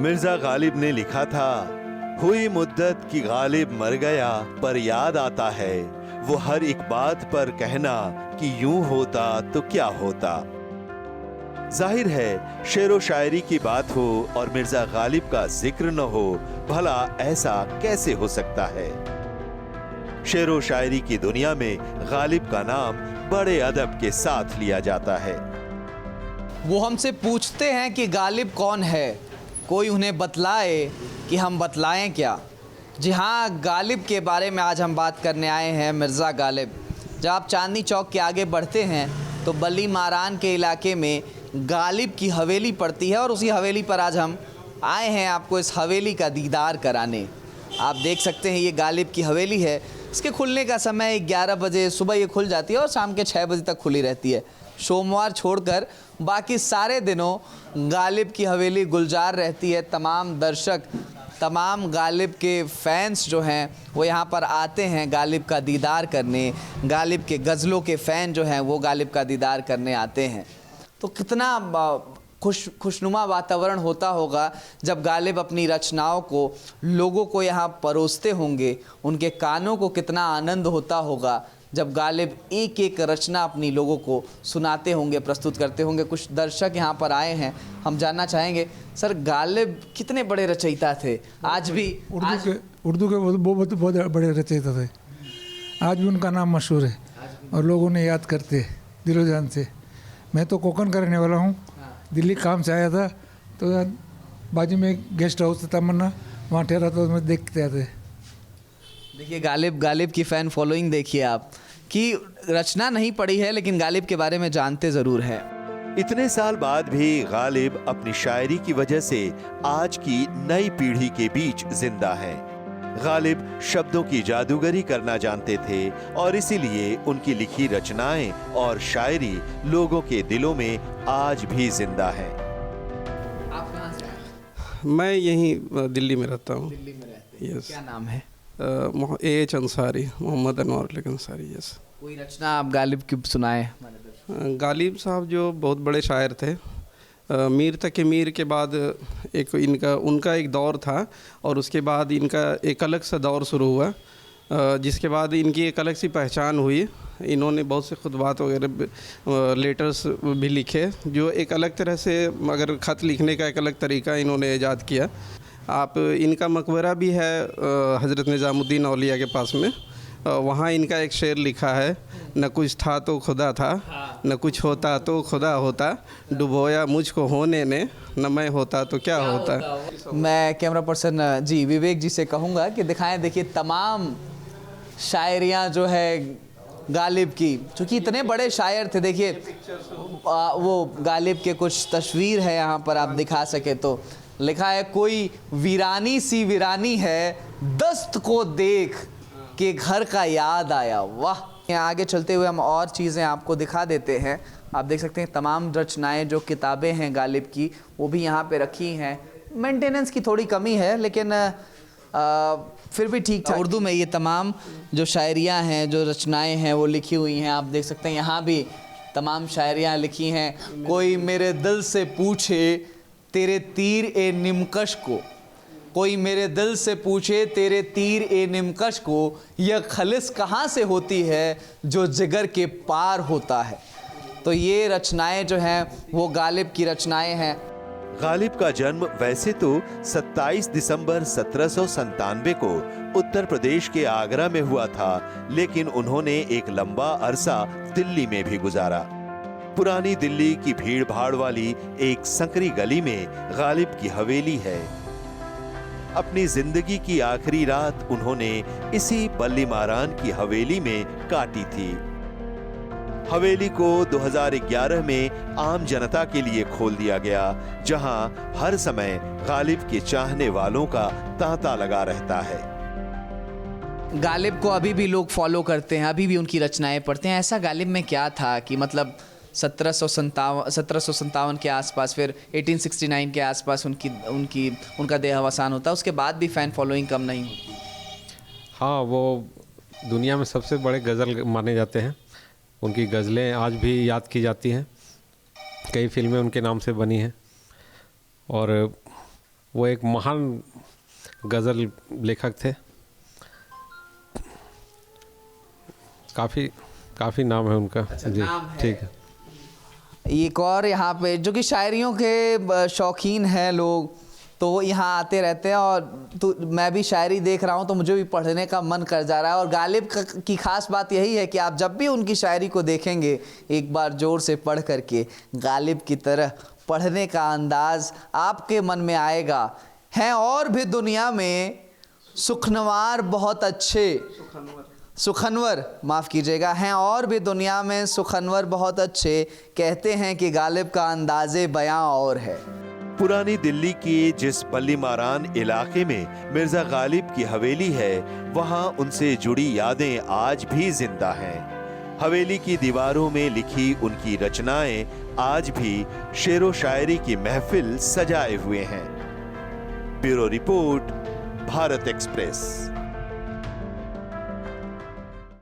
मिर्जा गालिब ने लिखा था, हुई मुद्दत की गालिब मर गया, पर याद आता है वो हर एक बात पर कहना कि यूं होता तो क्या होता। जाहिर है शेरो शायरी की बात हो और मिर्जा गालिब का जिक्र न हो, भला ऐसा कैसे हो सकता है। शेरो शायरी की दुनिया में गालिब का नाम बड़े अदब के साथ लिया जाता है। वो हमसे पूछते हैं कि गालिब कौन है, कोई उन्हें बतलाए कि हम बतलाएं क्या। जी हाँ, गालिब के बारे में आज हम बात करने आए हैं, मिर्ज़ा गालिब। जब आप चांदनी चौक के आगे बढ़ते हैं तो बली मारान के इलाके में गालिब की हवेली पड़ती है और उसी हवेली पर आज हम आए हैं आपको इस हवेली का दीदार कराने। आप देख सकते हैं ये गालिब की हवेली है। इसके खुलने का समय 11 बजे सुबह ये खुल जाती है और शाम के 6 बजे तक खुली रहती है। सोमवार छोड़कर बाकी सारे दिनों गालिब की हवेली गुलजार रहती है। तमाम दर्शक, तमाम गालिब के फैंस जो हैं वो यहाँ पर आते हैं गालिब का दीदार करने। गालिब के गज़लों के फ़ैन जो हैं वो गालिब का दीदार करने आते हैं। तो कितना खुशनुमा वातावरण होता होगा जब गालिब अपनी रचनाओं को लोगों को यहाँ परोसते होंगे। उनके कानों को कितना आनंद होता होगा जब गालिब एक एक रचना अपनी लोगों को सुनाते होंगे, प्रस्तुत करते होंगे। कुछ दर्शक यहाँ पर आए हैं, हम जानना चाहेंगे, सर गालिब कितने बड़े रचयिता थे? आज भी उर्दू के बहुत बड़े रचयिता थे। आज भी उनका नाम मशहूर है और लोग उन्हें याद करते हैं दिलो जान से। मैं तो कोकन का रहने वाला हूँ, दिल्ली काम से आया था तो बाजू में गेस्ट हाउस था तमन्ना, वहाँ ठहरा तो मैं देखते आते। देखिए गालिब की फ़ैन फॉलोइंग देखिए आप, कि रचना नहीं पढ़ी है लेकिन गालिब के बारे में जानते ज़रूर है। इतने साल बाद भी गालिब अपनी शायरी की वजह से आज की नई पीढ़ी के बीच जिंदा है। गालिब शब्दों की जादूगरी करना जानते थे और इसीलिए उनकी लिखी रचनाएं और शायरी लोगों के दिलों में आज भी जिंदा है। आप कहाँ से आए? मैं यहीं दिल्ली में रहता हूँ। दिल्ली में रहते हैं। यस। क्या नाम है? एच अंसारी, मोहम्मद अनवर अंसारी। यस। कोई रचना आप गालिब की सुनाए? गालिब साहब जो बहुत बड़े शायर थे। मीर तके मीर के बाद एक उनका एक दौर था और उसके बाद इनका एक अलग सा दौर शुरू हुआ, जिसके बाद इनकी एक अलग सी पहचान हुई। इन्होंने बहुत से खुतबात वगैरह लेटर्स भी लिखे जो एक अलग तरह से, मगर ख़त लिखने का एक अलग तरीका इन्होंने ईजाद किया। आप इनका मकबरा भी है हज़रत निज़ामुद्दीन औलिया के पास में, वहाँ इनका एक शेर लिखा है, न कुछ था तो खुदा था, न कुछ होता तो खुदा होता, डुबोया मुझको होने ने, न मैं होता तो क्या होता। मैं कैमरा पर्सन जी विवेक जी से कहूँगा कि दिखाएं। देखिए तमाम शायरियाँ जो है गालिब की, चूँकि इतने बड़े शायर थे। देखिए वो गालिब के कुछ तस्वीर है यहाँ पर, आप दिखा सके तो। लिखा है, कोई वीरानी सी वीरानी है, दस्त को देख के घर का याद आया। वाह। यहाँ आगे चलते हुए हम और चीज़ें आपको दिखा देते हैं। आप देख सकते हैं तमाम रचनाएं, जो किताबें हैं गालिब की, वो भी यहाँ पे रखी हैं। मेंटेनेंस की थोड़ी कमी है लेकिन फिर भी ठीक था। उर्दू में ये तमाम जो शायरियाँ हैं, जो रचनाएं हैं वो लिखी हुई हैं। आप देख सकते हैं यहाँ भी तमाम शायरियाँ लिखी हैं। कोई मेरे दिल से पूछे तेरे तीर ए निमकश को, कोई मेरे दिल से पूछे तेरे तीर ए निमकश को, यह खलिस कहाँ से होती है जो जिगर के पार होता है। तो ये रचनाएं जो हैं वो गालिब की रचनाएं हैं। गालिब का जन्म वैसे तो 27 दिसंबर 1797 को उत्तर प्रदेश के आगरा में हुआ था, लेकिन उन्होंने एक लंबा अरसा दिल्ली में भी गुजारा। पुरानी दिल्ली की भीड़ भाड़ वाली एक संकरी गली में गालिब की हवेली है। अपनी जिंदगी की आखिरी रात उन्होंने इसी बल्ली मारान की हवेली में काटी थी। हवेली को 2011 में आम जनता के लिए खोल दिया गया, जहां हर समय गालिब के चाहने वालों का तांता लगा रहता है। गालिब को अभी भी लोग फॉलो करते हैं, अभी भी उनकी रचनाएं पढ़ते हैं। ऐसा गालिब में क्या था कि मतलब 1757 के आसपास, फिर 1869 के आसपास उनका देहावसान होता, उसके बाद भी फ़ैन फॉलोइंग कम नहीं होती। हाँ, वो दुनिया में सबसे बड़े गज़ल माने जाते हैं। उनकी गज़लें आज भी याद की जाती हैं, कई फिल्में उनके नाम से बनी हैं और वो एक महान गज़ल लेखक थे। काफ़ी नाम है उनका। जी ठीक है। एक और यहाँ पे जो कि शायरियों के शौकीन हैं लोग, तो यहाँ आते रहते हैं। और तो मैं भी शायरी देख रहा हूँ तो मुझे भी पढ़ने का मन कर जा रहा है। और गालिब की ख़ास बात यही है कि आप जब भी उनकी शायरी को देखेंगे एक बार ज़ोर से पढ़ करके गालिब की तरह पढ़ने का अंदाज़ आपके मन में आएगा। हैं और भी दुनिया में सुखनवार बहुत अच्छे, सुखनवर माफ़ कीजिएगा, हैं और भी दुनिया में सुखनवर बहुत अच्छे, कहते हैं कि गालिब का अंदाज़े बयां और है। पुरानी दिल्ली के जिस पल्लीमारान इलाके में मिर्जा गालिब की हवेली है, वहां उनसे जुड़ी यादें आज भी जिंदा हैं। हवेली की दीवारों में लिखी उनकी रचनाएं आज भी शेरो शायरी की महफिल सजाए हुए हैं। Bureau report, Bharat express.